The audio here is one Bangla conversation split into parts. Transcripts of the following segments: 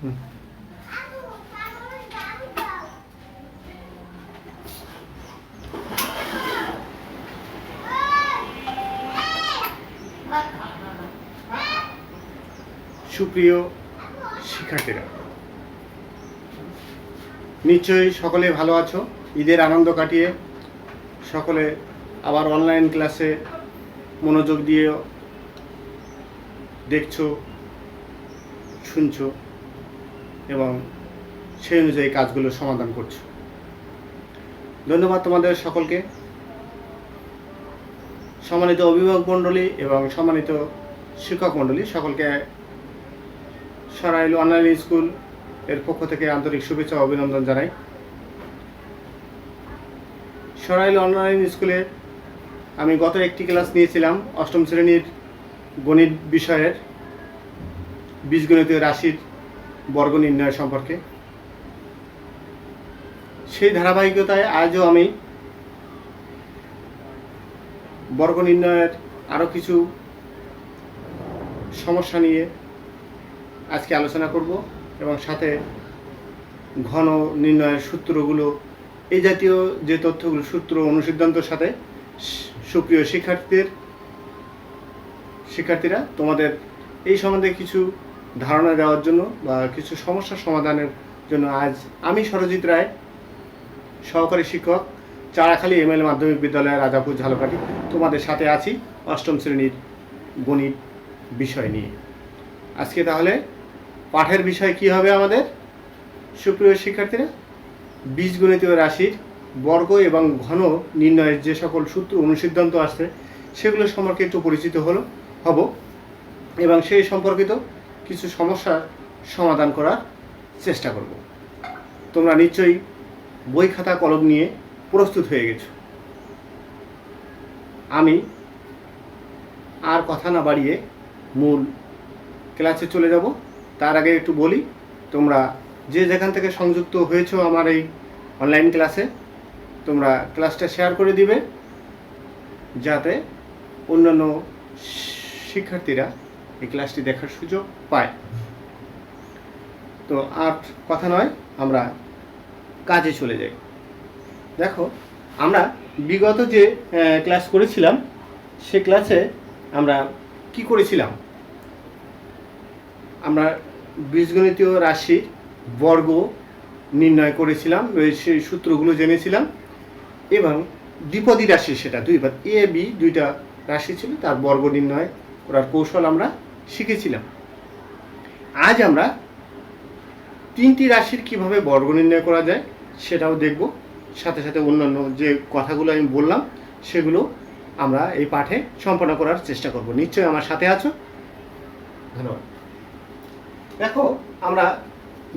হুম। সুপ্রিয় শিক্ষার্থীরা, নিশ্চয়ই সকলে ভালো আছো। ঈদের আনন্দ কাটিয়ে সকলে আবার অনলাইন ক্লাসে মনোযোগ দিয়ে দেখছো, শুনছো এবং সেই অনুযায়ী কাজগুলো সমাধান করছো। ধন্যবাদ তোমাদের সকলকে। সম্মানিত অভিভাবক মণ্ডলী এবং সম্মানিত শিক্ষক মণ্ডলী সকলকে সরাইল অনলাইন স্কুল এর পক্ষ থেকে আন্তরিক শুভেচ্ছা ও অভিনন্দন জানাই। সরাইল অনলাইন স্কুলে আমি গত একটি ক্লাস নিয়েছিলাম অষ্টম শ্রেণীর গণিত বিষয়ের বীজগণিতীয় রাশির বর্গ নির্ণয় সম্পর্কে। সেই ধারাবাহিকতায় আজও আমি বর্গ নির্ণয়ের আরও কিছু সমস্যা নিয়ে আজকে আলোচনা করব এবং সাথে ঘন নির্ণয়ের সূত্রগুলো, এই জাতীয় যে তথ্যগুলো, সূত্র, অনুসিদ্ধান্তর সাথে সুপ্রিয় শিক্ষার্থীরা তোমাদের এই সম্বন্ধে কিছু ধারণা দেওয়ার জন্য বা কিছু সমস্যার সমাধানের জন্য আজ আমি সরজিৎ রায়, সহকারী শিক্ষক, চারাখালী এমএল মাধ্যমিক বিদ্যালয়, রাজাপুর, ঝালকাঠি, তোমাদের সাথে আছি অষ্টম শ্রেণীর গণিত বিষয় নিয়ে। আজকে তাহলে পাঠের বিষয় কি হবে আমাদের সুপ্রিয় শিক্ষার্থীরা? বীজগণিতীয় রাশির বর্গ এবং ঘন নির্ণয়ের যে সকল সূত্র, অনুসিদ্ধান্ত আসছে সেগুলো সম্পর্কে একটু পরিচিত হব এবং সেই সম্পর্কিত কিছু সমস্যার সমাধান করার চেষ্টা করব। তোমরা নিশ্চয়ই বই খাতা কলম নিয়ে প্রস্তুত হয়ে গেছো। আমি আর কথা না বাড়িয়ে মূল ক্লাসে চলে যাব। তার আগে একটু বলি, তোমরা যে যেখান থেকে সংযুক্ত হয়েছো আমার এই অনলাইন ক্লাসে, তোমরা ক্লাসটা শেয়ার করে দিবে যাতে অন্যান্য শিক্ষার্থীরা এই ক্লাসটি দেখার সুযোগ পায়। তো আর কথা নয়, আমরা কাজে চলে যাই। দেখো, আমরা বিগত যে ক্লাস করেছিলাম সে ক্লাসে আমরা কি করেছিলাম? আমরা বীজগণিতীয় রাশির বর্গ নির্ণয় করেছিলাম, সেই সূত্রগুলো জেনেছিলাম এবং দ্বিপদী রাশি, সেটা দুইবার এ বি দুইটা রাশি ছিল, তার বর্গ নির্ণয় করার কৌশল আমরা শিখেছিলাম। আজ আমরা তিনটি রাশির কিভাবে বর্গ নির্ণয় করা যায় সেটাও দেখব। সাথে সাথে অন্যান্য যে কথাগুলো আমি বললাম সেগুলো আমরা এই পাঠে সম্পন্ন করার চেষ্টা করব। নিশ্চয়ই আমার সাথে আছো। ধন্যবাদ। দেখো, আমরা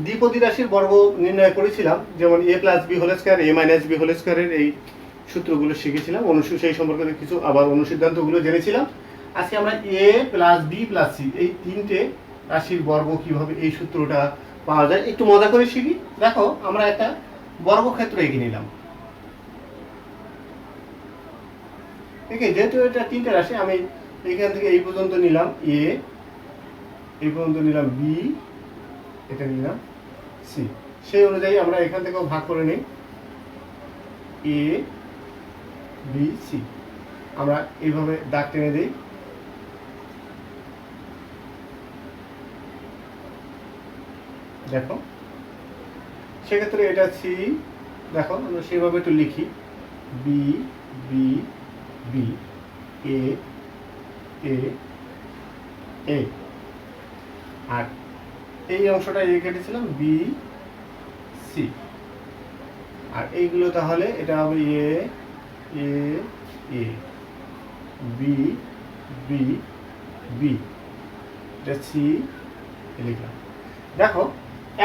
দ্বিপদী রাশির বর্গ নির্ণয় করেছিলাম, যেমন এ প্লাস বি হোল স্কয়ার, এ মাইনাস বি হোল স্কয়ারের এই সূত্রগুলো শিখেছিলাম, সেই সম্পর্কে কিছু আবার অনুসিদ্ধান্তগুলো জেনেছিলাম। আজকে আমরা এ প্লাস বি প্লাস সি এই তিনটে রাশির বর্গ কিভাবে এই সূত্রটা পাওয়া যায় একটু মজা করে শিখি। দেখো, আমরা একটা বর্গক্ষেত্র এঁকে নিলাম। যেহেতু এটা তিনটে রাশি, আমি এখান থেকে এই পর্যন্ত নিলাম এ, এই পর্যন্ত নিলাম বি, এটা নিলাম সি। সেই অনুযায়ী আমরা এখান থেকেও ভাগ করে নিই এ বি সি। আমরা এইভাবে দাগ টেনে দিই। দেখো, সেক্ষেত্রে এটা সি। দেখো, আমরা সেইভাবে একটু লিখি বি বি বি, এ এ এ, আর এই অংশটা এ কেটেছিলাম বি সি, আর এইগুলো তাহলে এটা হবে এ এ এ, বি বি বি, এটা সি লিখলাম। দেখো,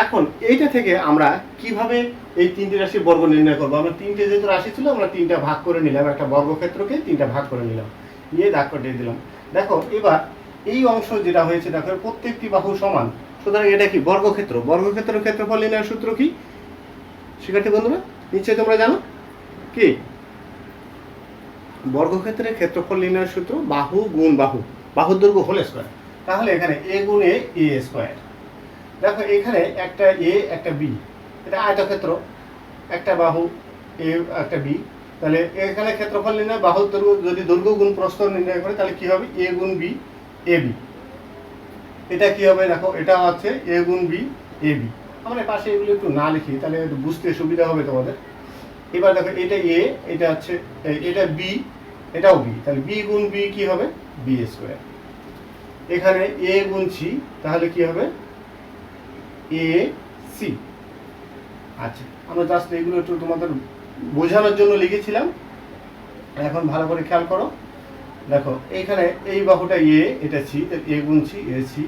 এখন এইটা থেকে আমরা কিভাবে এই তিনটে রাশির বর্গ নির্ণয় করবো? আমরা তিনটে যেহেতু রাশি ছিল, আমরা তিনটা ভাগ করে নিলাম, একটা বর্গক্ষেত্রকে তিনটা ভাগ করে নিলাম, নিয়ে দাগ কেটে দিলাম। দেখো, এবার এই অংশ যেটা হয়েছে, দেখো প্রত্যেকটি বাহু সমান, সুতরাং এটা কি বর্গক্ষেত্র। বর্গক্ষেত্রের ক্ষেত্রফল নির্ণয়ের সূত্র কি শিক্ষার্থী বন্ধুরা? নিশ্চয়ই তোমরা জানো কি? বর্গক্ষেত্রের ক্ষেত্রফল নির্ণয়ের সূত্র বাহু গুণ বাহু, বাহুর দৈর্ঘ্য হোল স্কয়ার। তাহলে এখানে এ গুণ এ স্কয়ার। দেখো এখানে একটা এ একটা বি, এটা আয়তক্ষেত্র, একটা বাহু এ একটা বি, তাহলে এখানে ক্ষেত্রফল নির্ণয়, বাহুর দৈর্ঘ্য, যদি দৈর্ঘ্য গুণ প্রস্থ নির্ণয় করে তাহলে কি হবে, এ গুণ বি এ বি। এটা কি হবে দেখো, এটা হচ্ছে এ গুণ বি এ বি। আমরা পাশে এগুলো একটু না লিখি তাহলে একটু বুঝতে সুবিধা হবে তোমাদের। এবার দেখো এটা এ, এটা হচ্ছে এটা বি, এটাও বি, তাহলে বি গুণ বি কি হবে, বি স্কোয়ার। এখানে এ গুণ সি, তাহলে কি হবে, এ সি। আচ্ছা, আমরা জাস্ট এগুলো একটু তোমাদের বোঝানোর জন্য লিখেছিলাম। এখন ভালো করে খেয়াল করো, দেখো এইখানে এই বাহুটা এ, এটা সি, এ গুণ সি এ সি,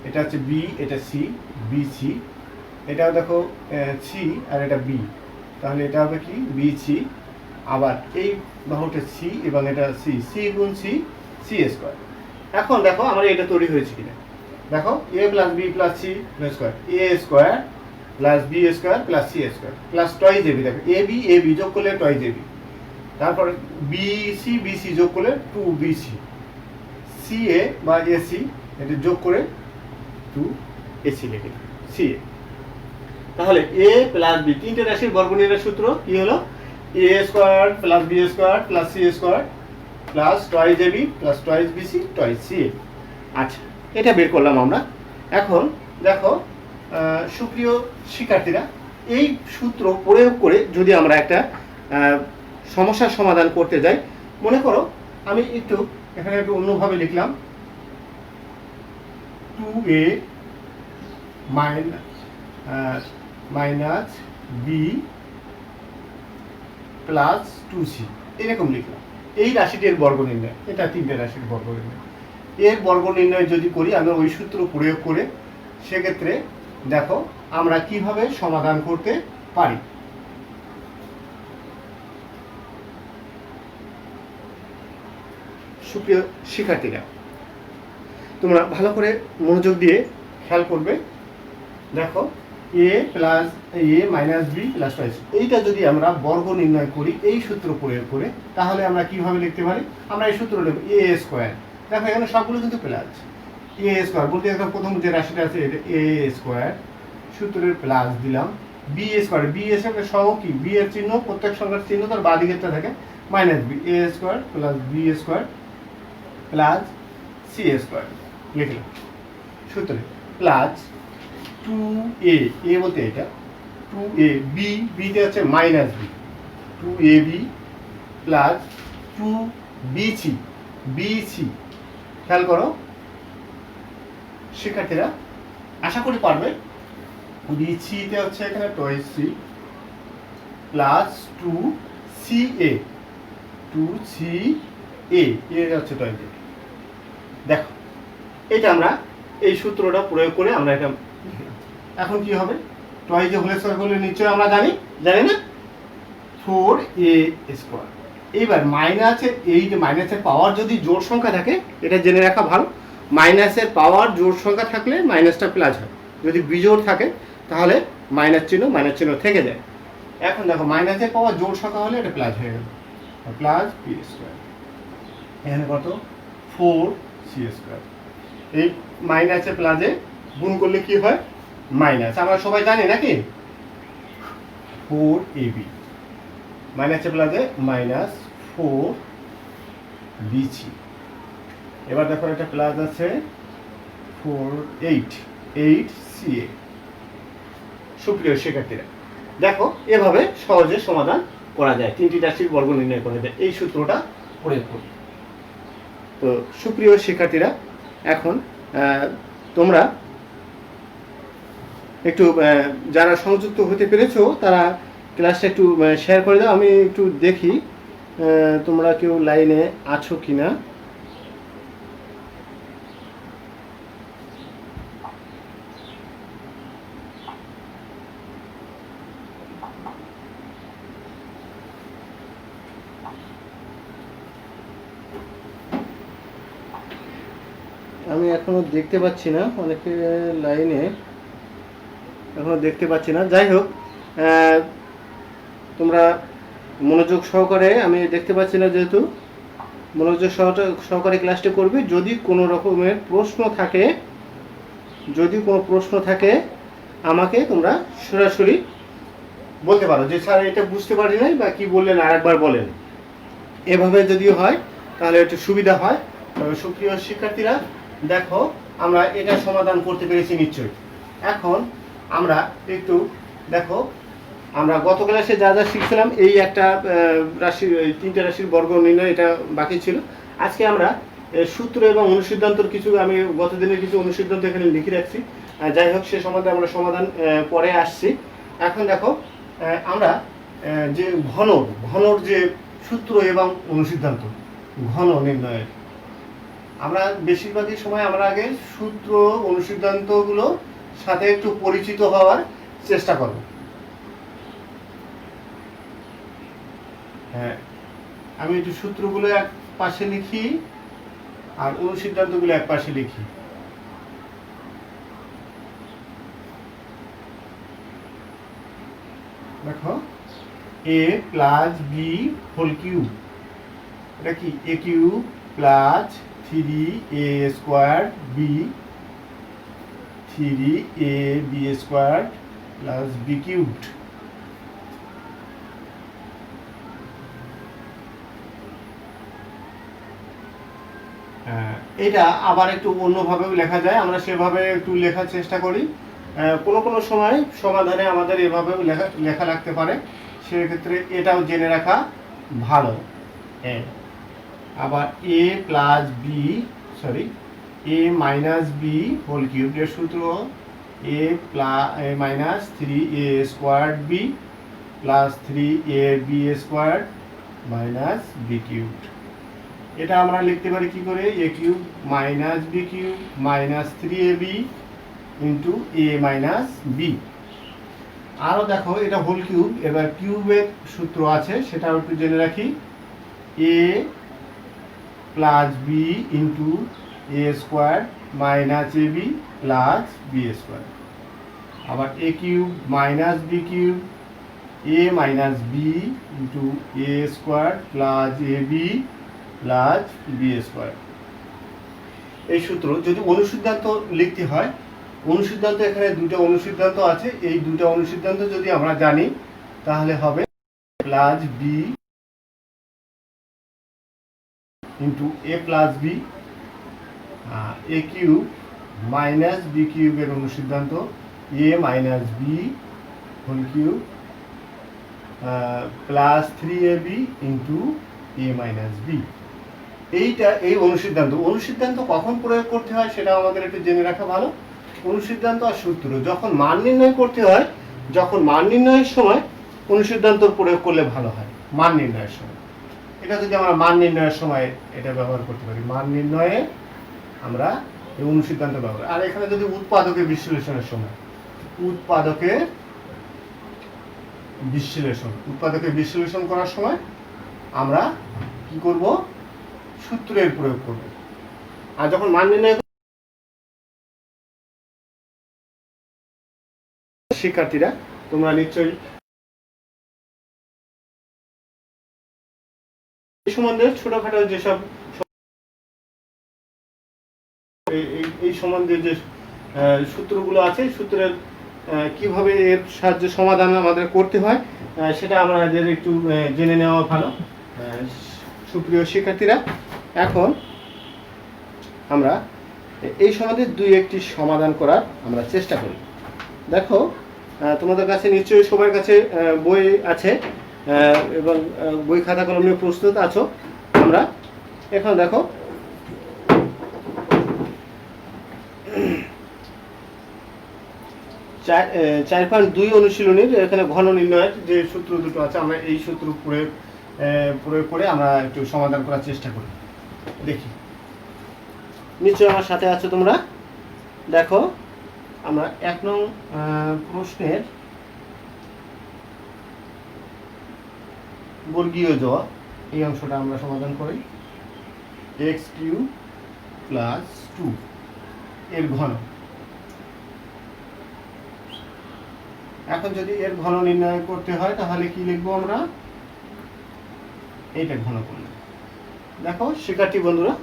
এটা হচ্ছে বি, এটা সি বি সি, এটাও দেখো সি আর এটা বি, তাহলে এটা হবে কি বি সি। আবার এই বাহুটা সি এবং এটা সি, সি গুণ সি সি স্কোয়ার। এখন দেখো আমার এটা তৈরি হয়েছে কিনা, দেখো a plus b plus c square, a square plus b square plus c square plus twice a b. দেখো এ বি যোগ করলে টয়েস এবি, তারপর বি সি যোগ করলে 2bc, সি এ বা এসি এটা যোগ করে 2ac লিখে সি এ। তাহলে এ প্লাস বি, তিনটে রাশির বর্গনির্ণয়ের সূত্র কি হলো, a square plus b square plus c square plus twice a b plus twice b c twice c a. আচ্ছা, এটা বের করলাম আমরা। এখন দেখো সুপ্রিয় শিক্ষার্থীরা, এই সূত্র প্রয়োগ করে যদি আমরা একটা সমস্যার সমাধান করতে যাই, মনে করো আমি একটু এখানে একটু অন্যভাবে লিখলাম, 2a minus B plus 2c, এরকম লিখলাম। এই রাশিটির বর্গ নির্ণয়, এটা তিনটে রাশির বর্গ নির্ণয়। এর বর্গ নির্ণয় যদি করি আমরা ওই সূত্র প্রয়োগ করে, সেক্ষেত্রে দেখো আমরা কিভাবে সমাধান করতে পারি। সুপ্রিয় শিক্ষার্থীরা, তোমরা ভালো করে মনোযোগ দিয়ে খেয়াল করবে। দেখো a plus A minus B plus toys, এইটা যদি আমরা বর্গ নির্ণয় করি এই সূত্র প্রয়োগ করে, তাহলে আমরা কিভাবে লিখতে পারি, আমরা এই সূত্র লিখব এ স্কোয়ার। দেখো এখানে সবগুলো কিন্তু প্লাস, এ স্কোয়ার বলতে একদম প্রথম যে রাশিটা আছে এটা এ স্কোয়ার, সূত্রের প্লাস দিলাম বি স্কোয়ার, বি স্কোয়ার সহ কি বি এর চিহ্ন, প্রত্যেক সংখ্যার চিহ্ন তার বাঁ দিকেরটা থাকে, minus b a square plus b square plus c square লিখলাম সূত্রে, প্লাস 2a, এ বলতে এটা 2a, বিতে হচ্ছে minus B, 2ab plus 2bc, BC. খেয়াল করো শিক্ষার্থীরা, আশা করি পারবে। বিসিতে হচ্ছে এখানে toys C plus 2ca, 2ca হচ্ছে টয়েস। দেখো এটা আমরা এই সূত্রটা প্রয়োগ করে আমরা এটা, এখন কি হবে, টয়েস হোল স্কয়ার করলে নিশ্চয়ই আমরা জানি না, 4a স্কয়ার। এবার মাইনাসের, এই যে মাইনাসের পাওয়ার যদি জোড় সংখ্যা থাকে, এটা জেনে রাখা ভালো, মাইনাসের পাওয়ার জোড় সংখ্যা থাকলে মাইনাসটা প্লাস হয়, যদি বিজোড় থাকে তাহলে মাইনাস চিহ্ন থেকে যায়। এখন দেখো মাইনাসের পাওয়ার জোড় সংখ্যা হলে এটা প্লাস হয়ে গেল, প্লাস বি স্কয়ার, এখানে কত 4c স্কয়ার। এই মাইনাসে প্লাসে গুণ করলে কি হয়, মাইনাস, আমরা সবাই জানি নাকি, 4ab মাইনাসে প্লাসে মাইনাস 4bc। এবার দেখো এটা প্লাস আছে 8ca। সুপ্রিয় শিক্ষার্থীরা, দেখো এভাবে সহজে সমাধান করা যায়, তিনটি রাশির বর্গ নির্ণয় করা যায় এই সূত্রটা প্রয়োগ করে। তো সুপ্রিয় শিক্ষার্থীরা, এখন তোমরা একটু যারা সংযুক্ত হতে পেরেছো তারা ক্লাসটা একটু শেয়ার করে দাও, আমি একটু দেখি তোমরা কেউ লাইনে আছো কিনা। আমি এখনো দেখতে পাচ্ছি না, অনেকে লাইনে এখনো দেখতে পাচ্ছি না। যাই হোক, তোমরা মনোযোগ সহকারে, আমি দেখতে পাচ্ছি না যেহেতু, মনোযোগ সহকারে ক্লাসটি করবে। যদি কোনো রকমের প্রশ্ন থাকে যদি কোনো প্রশ্ন থাকে আমাকে তোমরা সরাসরি বলতে পারো যে স্যার এটা বুঝতে পারি নাই বা কি বললেন আরেকবার বলেন। এভাবে যদি হয় তাহলে একটু সুবিধা হয়। সুপ্রিয় শিক্ষার্থীরা, দেখো আমরা এটা সমাধান করতে পেরেছি নিশ্চয়ই। এখন আমরা একটু দেখো, আমরা গত ক্লাসে যা যা শিখছিলাম এই একটা রাশির, তিনটে রাশির বর্গ নির্ণয় এটা বাকি ছিল। আজকে আমরা সূত্র এবং অনুসিদ্ধান্তর কিছু, আমি গত দিনের কিছু অনুসিদ্ধান্ত এখানে লিখে রাখছি। যাই হোক, সে সম্বন্ধে আমরা সমাধান পরে আসছি। এখন দেখো আমরা যে ঘনর যে সূত্র এবং অনুসিদ্ধান্ত ঘন নির্ণয়ের, আমরা বেশিরভাগই সময় আমরা আগে সূত্র অনুসিদ্ধান্তগুলো সাথে একটু পরিচিত হওয়ার চেষ্টা করব। হ্যাঁ, আমি একটু সূত্রগুলো এক পাশে লিখি আর অনুসিদ্ধান্তগুলো এক পাশে লিখি। দেখো, a plus B whole cube, এটা কি a cube plus 3a square B, 3ab square plus B cubed. এটা আবার একটু অন্যভাবেও লেখা যায়, আমরা সেভাবে একটু লেখার চেষ্টা করি। কোনো কোনো সময় সমাধানে আমাদের এভাবেও লেখা লাগতে পারে, সেক্ষেত্রে এটাও জেনে রাখা ভালো। আবার a plus b, sorry, a minus b whole cube এর সূত্র a minus 3a square b plus 3ab square minus b cube. এটা আমরা লিখতে পারি কি করে, a cube minus b cube minus 3ab into a minus b. আরও দেখো, এটা হোল কিউব, এবার কিউবের সূত্র আছে সেটাও একটু জেনে রাখি, এ plus b into A square minus A B plus b square. আবার এ cube minus b cube A minus B into A square plus A B plus b square. এই সূত্র যদি অনুসিদ্ধান্ত লিখতে হয়, অনুসিদ্ধান্ত এখানে দুটো অনুসিদ্ধান্ত আছে, এই দুটো অনুসিদ্ধান্ত যদি আমরা জানি তাহলে হবে plus b into a plus b, a cube minus b কিউবের অনুসিদ্ধান্ত a minus b whole cube plus 3ab into a minus b. এইটা এই অনুসিদ্ধান্ত কখন প্রয়োগ করতে হয় সেটা আমাদের একটু জেনে রাখা ভালো। অনুসিদ্ধান্ত আর সূত্র যখন মান নির্ণয় করতে হয়, যখন মান নির্ণয়ের সময় অনুসিদ্ধান্ত প্রয়োগ করলে ভালো হয়। মান নির্ণয়ের সময় এটা যদি আমরা মান নির্ণয়ের সময় এটা ব্যবহার করতে পারি, মান নির্ণয়ে আমরা এই অনুসিদ্ধান্ত ব্যবহার। আর এখানে যদি উৎপাদকের বিশ্লেষণের সময়, উৎপাদকের বিশ্লেষণ করার সময় আমরা কি করব, সূত্রের প্রয়োগ করব। আর যখন মান নির্ণয়, শিক্ষার্থীরা তোমরা নিশ্চয়ই এই সম্বন্ধে ছোটখাটো যেসব এই সম্বন্ধে যে সূত্রগুলো আছে, সূত্রের কিভাবে এর সাহায্যে সমাধান আমাদের করতে হয় সেটা আমাদের একটু জেনে নেওয়া ভালো। সুপ্রিয় শিক্ষার্থীরা, এখন আমরা এই সম্বন্ধে দুই একটি সমাধান করার আমরা চেষ্টা করি। দেখো, তোমাদের কাছে নিশ্চয়ই সবার কাছে বই আছে এবং বই খাতা কলম নিয়ে প্রস্তুত আছো। আমরা এখন দেখো, 4.2 অনুশীলনীর এখানে ঘন নির্ণয়ের যে সূত্র দুটো আছে, আমরা এই সূত্র প্রয়োগ করে আমরা একটু সমাধান করার চেষ্টা করি। দেখি, নিশ্চয়ই আমার সাথে আছো তোমরা। দেখো, আমরা 1 নং প্রশ্নের বর্গীয় জ এই অংশটা আমরা সমাধান করি। x³ + 2 এর ঘন। এখন যদি এর ঘন নির্ণয় করতে হয় তাহলে কি লিখবো আমরা, এইটা ঘন করলে। দেখো শিক্ষার্থী বন্ধুরা,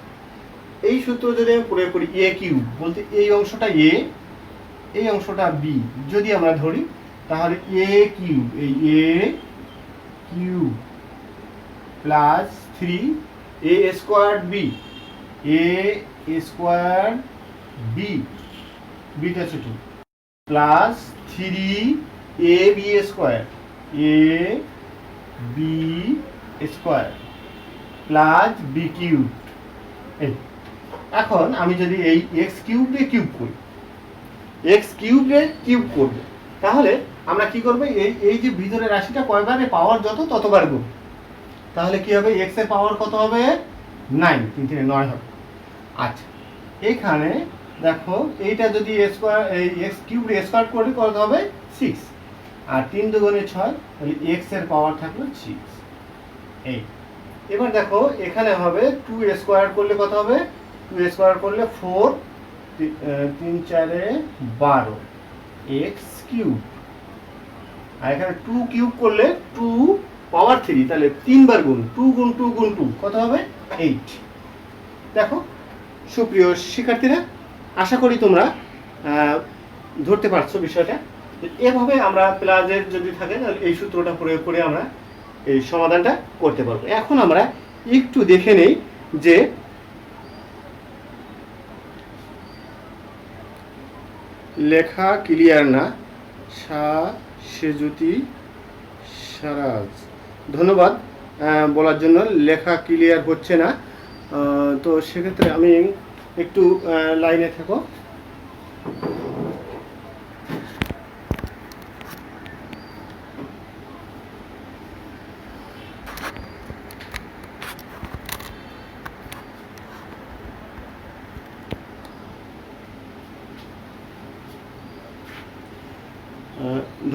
এই সূত্র যদি আমি প্রয়োগ করি, a³ বলতে এই অংশটা a এই অংশটা বি যদি আমরা ধরি, তাহলে এ কিউব, এই a cube plus 3 a square b, a square b, বিটা ছোট, plus 3 a b square, a b square plus b cube. এই এখন আমি যদি এই এক্স কিউবে কিউব করি, এক্স কিউবে কিউব করব, তাহলে আমরা কি করব, এই যে ভিতরে রাশিটা কয়বারে পাওয়ার যত ততবার গুণ, তাহলে কি হবে, এক্স এর পাওয়ার কত হবে, 9, 3 3 9 হবে। আচ্ছা এখানে দেখো এইটা যদি স্কোয়ার, এই এক্স কিউব স্কোয়ার করলে কত হবে 6, আর 3 দুগুণে 6, তাহলে এক্স এর পাওয়ার থাকলো 6। এই এবার দেখো এখানে হবে 2 স্কোয়ার করলে কত হবে, 2 স্কোয়ার করলে 4, 3 4 12 এক্স কিউব, আর এখানে 2 কিউব করলে 2 পাওয়ার 3, তাহলে 3 বার গুণ, 2 গুণ 2 গুণ 2 কত হবে 8। দেখো সুপ্রিয় শিক্ষার্থীরা, আশা করি তোমরা ধরতে পারছো বিষয়টা। এভাবে আমরা প্লাসের যদি থাকে তাহলে এই সূত্রটা প্রয়োগ করে আমরা এই সমাধানটা করতে পারবো। এখন আমরা একটু দেখে নেই যে লেখা ক্লিয়ার না, সেজুতি সারাজ, ধন্যবাদ বলার জন্য। লেখা ক্লিয়ার হচ্ছে না, তো সেক্ষেত্রে আমি একটু লাইনে থাকো।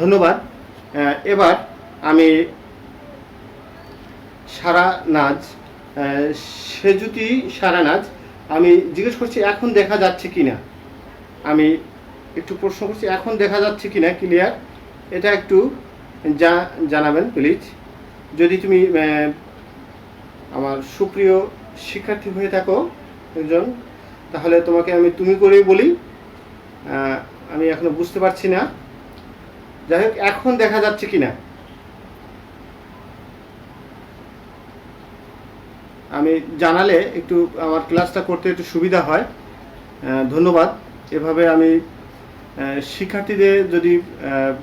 ধন্যবাদ। এবার আমি সারানাজ, সেজুতি সারানাজ, আমি জিজ্ঞেস করছি এখন দেখা যাচ্ছে কিনা, আমি একটু প্রশ্ন করছি এখন দেখা যাচ্ছে কিনা ক্লিয়ার, এটা একটু জানাবেন প্লিজ। যদি তুমি আমার সুপ্রিয় শিক্ষার্থী হয়ে থাকো একজন, তাহলে তোমাকে আমি তুমি করেই বলি, আমি এখনো বুঝতে পারছি না। যাই হোক, এখন দেখা যাচ্ছে কিনা আমি জানালে একটু আমার ক্লাসটা করতে একটু সুবিধা হয়। ধন্যবাদ। এভাবে আমি শিক্ষার্থীদের যদি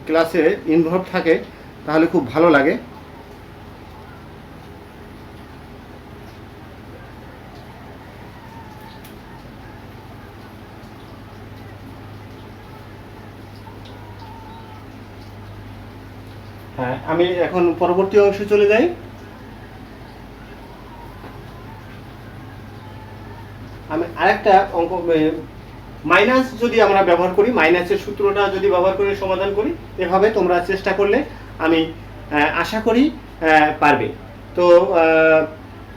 ক্লাসে ইনভলভ থাকে তাহলে খুব ভালো লাগে। হ্যাঁ, আমি এখন পরবর্তী অংশে চলে যাই। আমি আরেকটা অঙ্ক, মাইনাস যদি আমরা ব্যবহার করি, মাইনাসের সূত্রটা যদি ব্যবহার করে সমাধান করি, এভাবে তোমরা চেষ্টা করলে আমি আশা করি পারবে। তো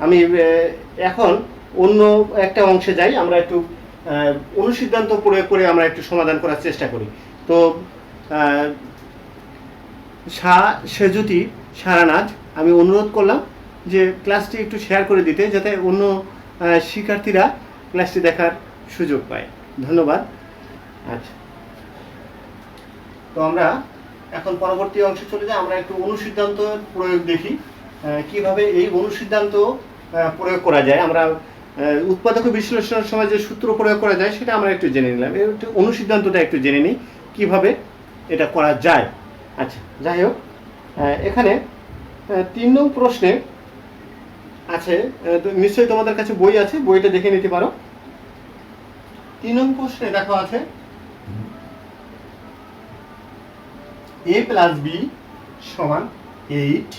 আমি এখন অন্য একটা অংশে যাই, আমরা একটু অনুসিদ্ধান্ত প্রয়োগ করে আমরা একটু সমাধান করার চেষ্টা করি। তো সেজুতি সারানাজ, আমি অনুরোধ করলাম যে ক্লাসটি একটু শেয়ার করে দিতে, যাতে অন্য শিক্ষার্থীরা ক্লাসটি দেখার সুযোগ পায়। ধন্যবাদ। আচ্ছা, তো আমরা এখন পরবর্তী অংশে চলে যাই। আমরা একটু অনুসিদ্ধান্ত প্রয়োগ দেখি, কিভাবে এই অনুসিদ্ধান্ত প্রয়োগ করা যায়। আমরা উৎপাদক বিশ্লেষণের সময় যে সূত্র প্রয়োগ করা যায় সেটা আমরা একটু জেনে নিলাম, একটু অনুসিদ্ধান্তটা একটু জেনে নিই কিভাবে এটা করা যায়। আচ্ছা, যাই হোক, এখানে 3 নং প্রশ্নে আছে, নিশ্চয়ই তোমাদের কাছে বই আছে, বইটা দেখে নিতে পারো। 3 নং প্রশ্নে দেখো আছে a প্লাস বি সমান 8,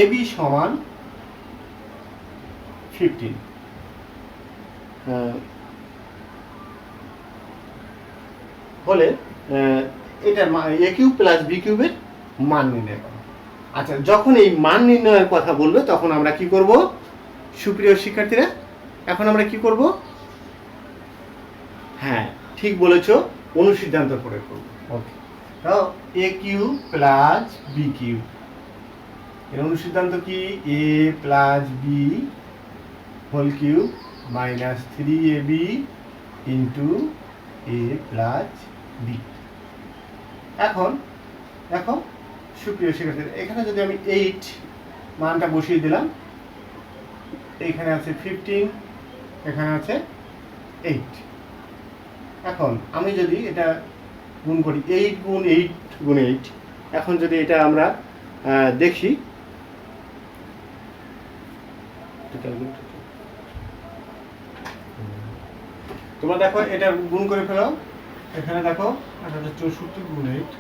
এ বি সমান 15, হলে এটার এ কিউব প্লাস বি কিউবের মান নির্ণয় করো। আচ্ছা, যখন এই মান নির্ণয়ের কথা বলবে তখন আমরা কি করব সুপ্রিয় শিক্ষার্থীরা? এখন আমরা কি করব? হ্যাঁ, ঠিক বলেছো, অনুসিদ্ধান্ত প্রয়োগ করব। ওকে, তো a cube plus b cube, এর অনুসিদ্ধান্ত কি? A plus B whole cube minus 3ab into a plus b. এখন দেখো সুপ্রিয় শিক্ষার্থীরা, এখানে যদি আমি 8 মানটা বসিয়ে দিলাম, এইখানে আছে 15, এখানে আছে 8। এখন আমি যদি এটা গুণ করি 8 গুণ 8 গুণ 8, এখন যদি এটা আমরা দেখি, তোমরা দেখো এটা গুণ করে ফেলো। এখানে দেখো 64 গুণ 8।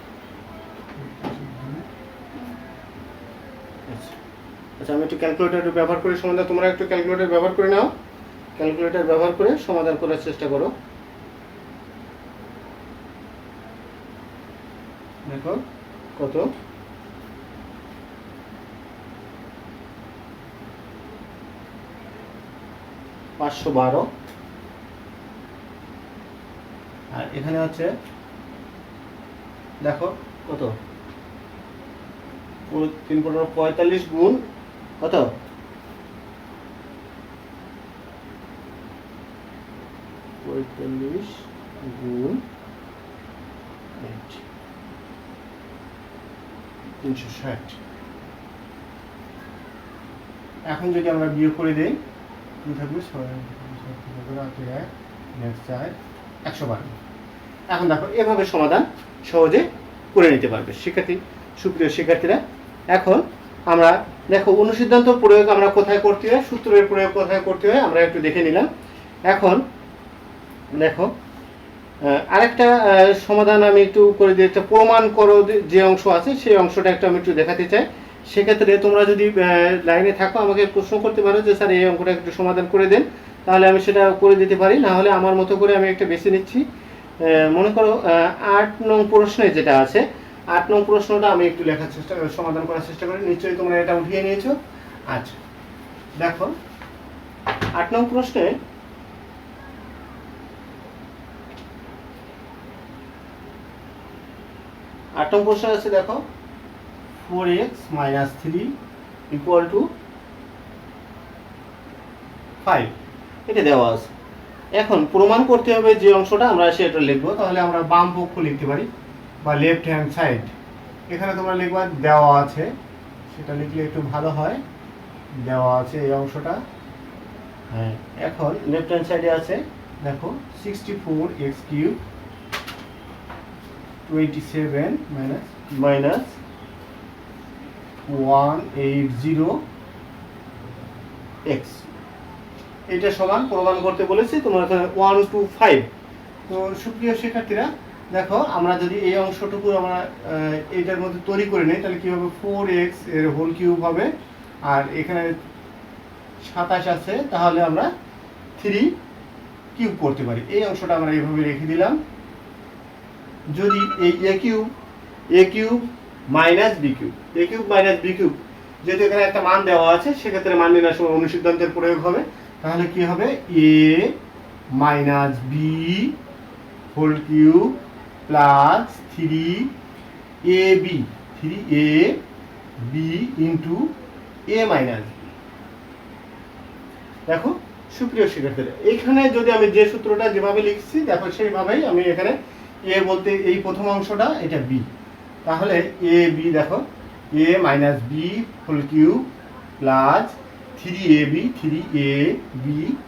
আচ্ছা, আমি একটু ক্যালকুলেটর ব্যবহার করে সমাধান, তোমরা একটু ক্যালকুলেটর ব্যবহার করে নাও, ক্যালকুলেটর ব্যবহার করে সমাধান করার চেষ্টা করো। দেখো কত, $512। আর এখানে আছে দেখো কত, 3 × 45 গুণ কত, 45 গুণ 8, 360। এখন যদি আমরা বিয়োগ করে দেই, কি থাকবে, 112। এখন দেখো এভাবে সমাধান সহজে করে নিতে পারবে সুপ্রিয় শিক্ষার্থীরা। এখন আমরা দেখো অনুসিদ্ধান্ত প্রয়োগ আমরা কোথায় করতে হয়, সূত্রের প্রয়োগ কোথায় করতে হয় আমরা একটু দেখে নিলাম। এখন দেখো আরেকটা সমাধান আমি একটু করে দিই, একটা প্রমাণ করো যে অংশ আছে সেই অংশটা একটু আমি একটু দেখাতে চাই। সেক্ষেত্রে তোমরা যদি লাইনে থাকো আমাকে প্রশ্ন করতে পারো যে স্যার এই অঙ্কটা একটু সমাধান করে দেন, তাহলে আমি সেটা করে দিতে পারি, না হলে আমার মতো করে আমি একটা বেছে নিচ্ছি। মনে করো 8 নং প্রশ্নে যেটা আছে, 8 নং প্রশ্নটা আমি একটু সমাধান করার চেষ্টা করি। নিশ্চয়ই তোমরা এটা উঠিয়ে নিয়েছো। আচ্ছা দেখো 8 নং প্রশ্নে আছে দেখো 4x - 3 = 5, এটা দেওয়া আছে। এখন প্রমাণ করতে হবে যে অংশটা, আমরা সেটা লিখবো। তাহলে আমরা বাম পক্ষ লিখতে পারি বা লেফট হ্যান্ড সাইড। এখানে তোমরা লিখবা দেওয়া আছে, সেটা লিখলে একটু ভালো হয়। দেওয়া আছে এই অংশটা, হ্যাঁ। এখন লেফট হ্যান্ড সাইডে আছে দেখো 64x³ 27 minus 180x, এটা সমান প্রমাণ করতে বলেছি। তোমরা এখানে 1 to 5। তো সুপ্রিয় শিক্ষার্থীরা দেখো, আমরা যদি এই অংশটুকু আমরা এইটার মধ্যে তৈরি করে নিই, তাহলে কি হবে, 4x এর হোল কিউব হবে, আর এখানে 27 আছে, তাহলে আমরা 3 কিউব করতে পারি। এই অংশটা আমরা এইভাবে রেখে দিলাম। যদি এই a cube minus b cube, যেহেতু এখানে একটা মান দেওয়া আছে, সেক্ষেত্রে মান নির্ণয়ের সময় অনুসিদ্ধান্তের প্রয়োগ হবে। তাহলে কি হবে, a minus b whole cube plus 3ab into a minus b। দেখো সুপ্রিয় শিক্ষার্থীরা, এইখানে যদি আমি যে সূত্রটা যেভাবে লিখছি দেখো সেইভাবেই আমি এখানে a বলতে এই প্রথম অংশটা, এটা b, তাহলে ab দেখো a minus b whole cube plus 3ab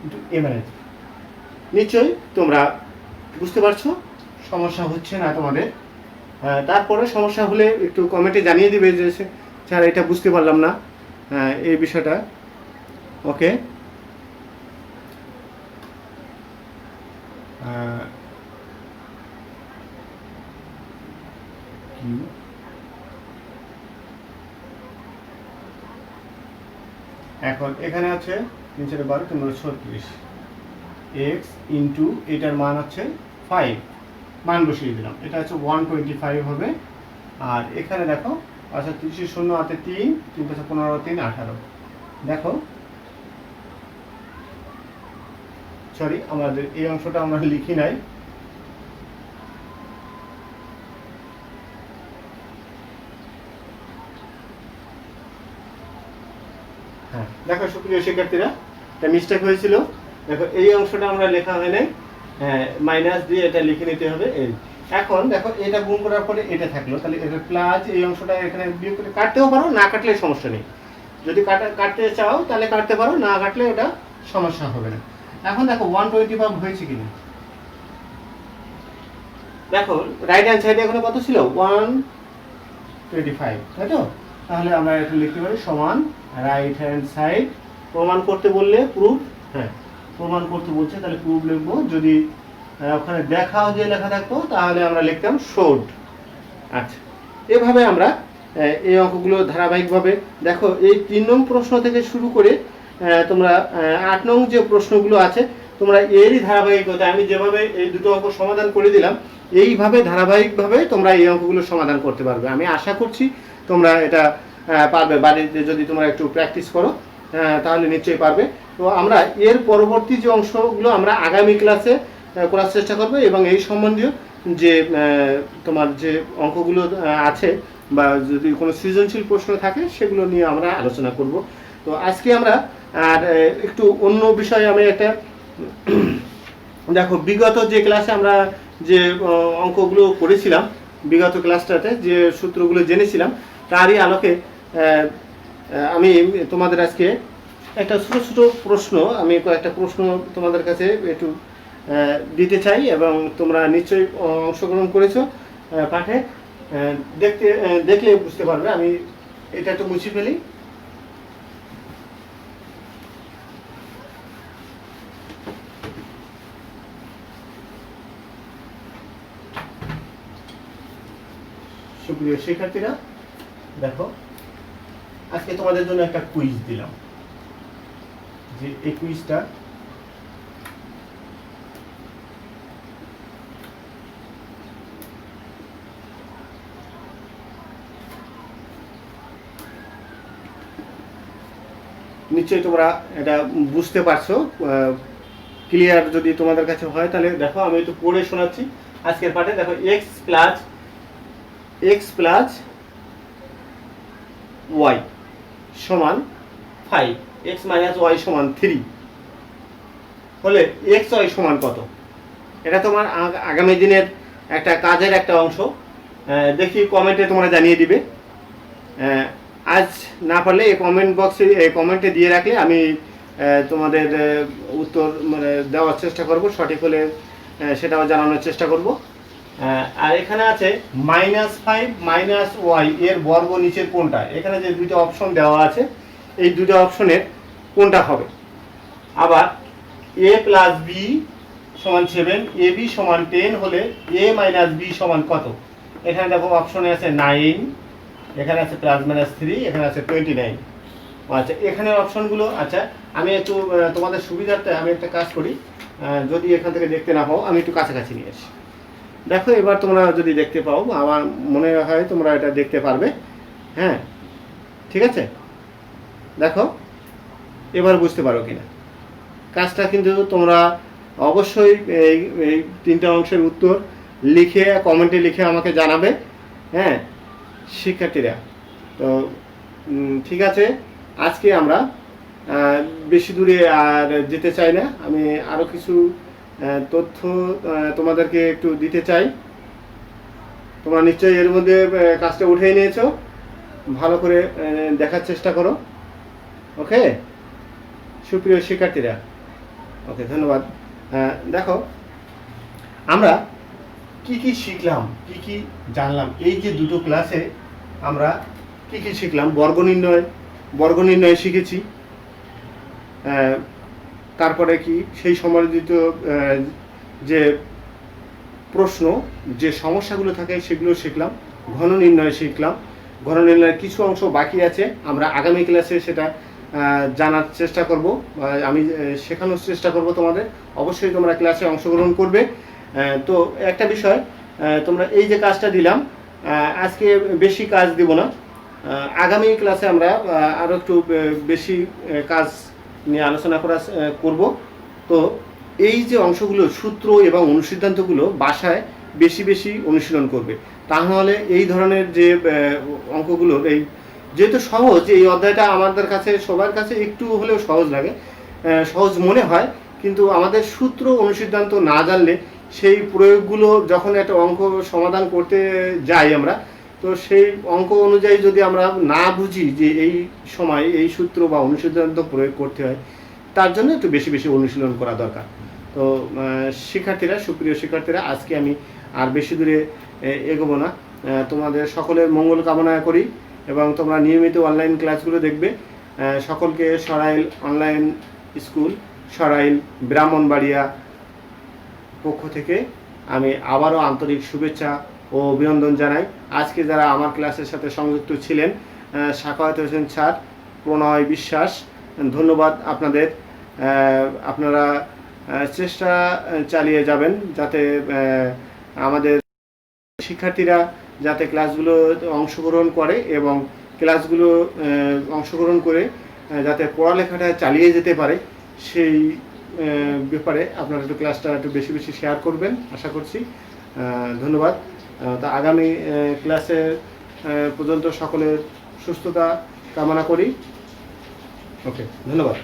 into a minus b। নিশ্চয়ই তোমরা বুঝতে পারছো, সমস্যা হচ্ছে না তোমাদের। তারপরে সমস্যা হলে একটু কমেন্টে জানিয়ে দিবে যে স্যার এটা বুঝতে পারলাম না এই বিষয়টা। ওকে, এখন এখানে আছে 3 × 12 36 x ইন্টু এটার মান হচ্ছে 5, মান বসিয়ে দিলাম, এটা হচ্ছে 125 হবে। আর এখানে দেখো আচ্ছা 30 0 হাতে 3 3 × 15 3 18। দেখো সরি, আমাদের এই অংশটা আমরা লিখি নাই। হ্যাঁ দেখো সুপ্রিয় শিক্ষার্থীরা, একটা মিস্টেক হয়েছিল। দেখো এই অংশটা আমরা লেখা হয় নাই, মাইনাস দিয়ে এটা লিখে নিতে হবে এই। এখন দেখো এটা গুণ করার পরে এটা থাকলো, তাহলে এটা প্লাস এই অংশটা এখানে বিয়োগ করে কাটতেও পারো, না কাটলে সমস্যা নেই। যদি কাটতে চাও তাহলে কাটতে পারো, না কাটলে ওটা সমস্যা হবে না। এখন দেখো 125 হয়েছে কিনা দেখো, রাইট হ্যান্ড সাইডে এখানে কত ছিল 125, তাই তো? তাহলে আমরা এটা লিখতে পারি সমান রাইট হ্যান্ড সাইড, প্রমাণ করতে বললে প্রুফ, হ্যাঁ প্রমাণ করতে বলছে তাহলে প্রুফ লিখবো। যদি ওখানে দেখাও যে লেখা থাকতো তাহলে আমরা লিখতাম শোড। আচ্ছা, এভাবে আমরা এই অঙ্কগুলো ধারাবাহিকভাবে দেখো, এই 3 নং প্রশ্ন থেকে শুরু করে তোমরা 8 নং যে প্রশ্নগুলো আছে তোমরা এরই ধারাবাহিকতা, আমি যেভাবে এই দুটো অঙ্ক সমাধান করে দিলাম এইভাবে ধারাবাহিকভাবে তোমরা এই অঙ্কগুলো সমাধান করতে পারবে। আমি আশা করছি তোমরা এটা পারবে, বাড়িতে যদি তোমরা একটু প্র্যাকটিস করো তাহলে নিশ্চয়ই পারবে। তো আমরা এর পরবর্তী যে অংশগুলো আমরা আগামী ক্লাসে করার চেষ্টা করবো, এবং এই সম্বন্ধীয় যে তোমার যে অঙ্কগুলো আছে বা যদি কোনো সৃজনশীল প্রশ্ন থাকে সেগুলো নিয়ে আমরা আলোচনা করব। তো আজকে আমরা আর একটু অন্য বিষয়ে আমি একটা দেখো, বিগত যে ক্লাসে আমরা যে অঙ্কগুলো করেছিলাম, বিগত ক্লাসটাতে যে সূত্রগুলো জেনেছিলাম তারই আলোকে আমি তোমাদের আজকে একটা ছোটো ছোটো প্রশ্ন, আমি কয়েকটা প্রশ্ন তোমাদের কাছে একটু দিতে চাই, এবং তোমরা নিশ্চয়ই অংশগ্রহণ করেছো পাঠে, দেখলে বুঝতে পারবে। আমি এটা একটু মুছে ফেলি। সুপ্রিয় শিক্ষার্থীরা দেখো, আজকে তোমাদের জন্য একটা কুইজ দিলাম, যে এই কুইজটা নিশ্চয়ই তোমরা এটা বুঝতে পারছো। ক্লিয়ার যদি তোমাদের কাছে হয় তাহলে দেখো, আমি একটু পড়ে শোনাচ্ছি আজকের পাঠে। দেখো, x প্লাস y সমান 5, x মাইনাস y সমান 3 হলে xy সমান কত? এটা তোমার আগামী দিনের একটা কাজের একটা অংশ। দেখি কমেন্টে তোমরা জানিয়ে দিবে। আজ না পারলে এই কমেন্ট বক্সে কমেন্টে দিয়ে রাখলে আমি তোমাদের উত্তর মানে দেওয়ার চেষ্টা করব, সঠিক হলে সেটাও জানানোর চেষ্টা করব। আর এখানে আছে -5 মাইনাস ওয়াই এর বর্গ নিচের কোনটা? এখানে যে দুটো অপশন দেওয়া আছে এই দুটো অপশনের কোনটা হবে? আবার a প্লাস বি সমান 7, এ বি সমান 10 হলে a মাইনাস বি সমান কত? এখানে দেখো অপশনে আছে 9, এখানে আছে +-3, এখানে আছে 29। আচ্ছা, এখানে অপশনগুলো, আচ্ছা আমি একটু তোমাদের সুবিধার্থে আমি একটা কাজ করি, যদি এখান থেকে দেখতে না পাও আমি একটু কাছাকাছি নিয়ে আসি। দেখো, এবার তোমরা যদি দেখতে পাও, আমার মনে হয় তোমরা এটা দেখতে পারবে। হ্যাঁ, ঠিক আছে, দেখো এবার বুঝতে পারো কিনা। কাজটা কিন্তু তোমরা অবশ্যই এই 3টা অংশের উত্তর লিখে কমেন্টে লিখে আমাকে জানাবে। হ্যাঁ শিক্ষার্থীরা, তো ঠিক আছে, আজকে আমরা বেশি দূরে আর যেতে চাই না। আমি আরও কিছু তথ্য তোমাদেরকে একটু দিতে চাই। তোমরা নিশ্চয়ই এর মধ্যে কাজটা উঠিয়ে নিয়েছো, ভালো করে দেখার চেষ্টা করো। ওকে সুপ্রিয় শিক্ষার্থীরা, ওকে ধন্যবাদ। দেখো, আমরা কি কি শিখলাম, কি কি জানলাম এই যে দুটো ক্লাসে আমরা কি কি শিখলাম? বর্গ নির্ণয় শিখেছি। তারপরে কি সেই সম্বন্ধিত যে প্রশ্ন, যে সমস্যাগুলো থাকে সেগুলো শিখলাম। ঘন নির্ণয় শিখলাম। ঘন নির্ণয়ের কিছু অংশ বাকি আছে, আমরা আগামী ক্লাসে সেটা জানার চেষ্টা করব, আমি শেখানোর চেষ্টা করব তোমাদের। অবশ্যই তোমরা ক্লাসে অংশগ্রহণ করবে। তো একটা বিষয়, তোমরা এই যে কাজটা দিলাম, আজকে বেশি কাজ দিব না, আগামী ক্লাসে আমরা আরও একটু বেশি কাজ নিয়ে আলোচনা করব। তো এই যে অংশগুলো, সূত্র এবং অনুসিদ্ধান্তগুলো বাসায় বেশি বেশি অনুশীলন করবে। তাহলে এই ধরনের যে অঙ্কগুলো, এই যেহেতু সহজ, এই অধ্যায়টা আমাদের কাছে সবার কাছে একটু হলেও সহজ লাগে, সহজ মনে হয়, কিন্তু আমাদের সূত্র অনুসিদ্ধান্ত না জানলে সেই প্রয়োগগুলো যখন একটা অঙ্ক সমাধান করতে যাই আমরা, তো সেই অঙ্ক অনুযায়ী যদি আমরা না বুঝি যে এই সময় এই সূত্র বা অনুসিদ্ধান্ত প্রয়োগ করতে হয়, তার জন্য একটু বেশি বেশি অনুশীলন করা দরকার। তো শিক্ষার্থীরা, সুপ্রিয় শিক্ষার্থীরা, আজকে আমি আর বেশি দূরে এগোবো না। তোমাদের সকলের মঙ্গল কামনা করি এবং তোমরা নিয়মিত অনলাইন ক্লাসগুলো দেখবে। সকলকে সরাইল অনলাইন স্কুল, সরাইল ব্রাহ্মণবাড়িয়া পক্ষ থেকে আমি আবারও আন্তরিক শুভেচ্ছা ও অভিনন্দন জানাই। আজকে যারা আমার ক্লাসের সাথে সংযুক্ত ছিলেন, সাখাওয়াত হোসেন স্যার, প্রণয় বিশ্বাস, ধন্যবাদ আপনাদের। আপনারা চেষ্টা চালিয়ে যাবেন যাতে আমাদের শিক্ষার্থীরা যাতে ক্লাসগুলো অংশগ্রহণ করে এবং ক্লাসগুলো অংশগ্রহণ করে যাতে পড়ালেখাটা চালিয়ে যেতে পারে, সেই ব্যাপারে আপনারা একটু ক্লাসটা একটু বেশি বেশি শেয়ার করবেন আশা করছি। ধন্যবাদ। তা আগামী ক্লাসে পর্যন্ত সকলের সুস্থতা কামনা করি। ওকে, ধন্যবাদ।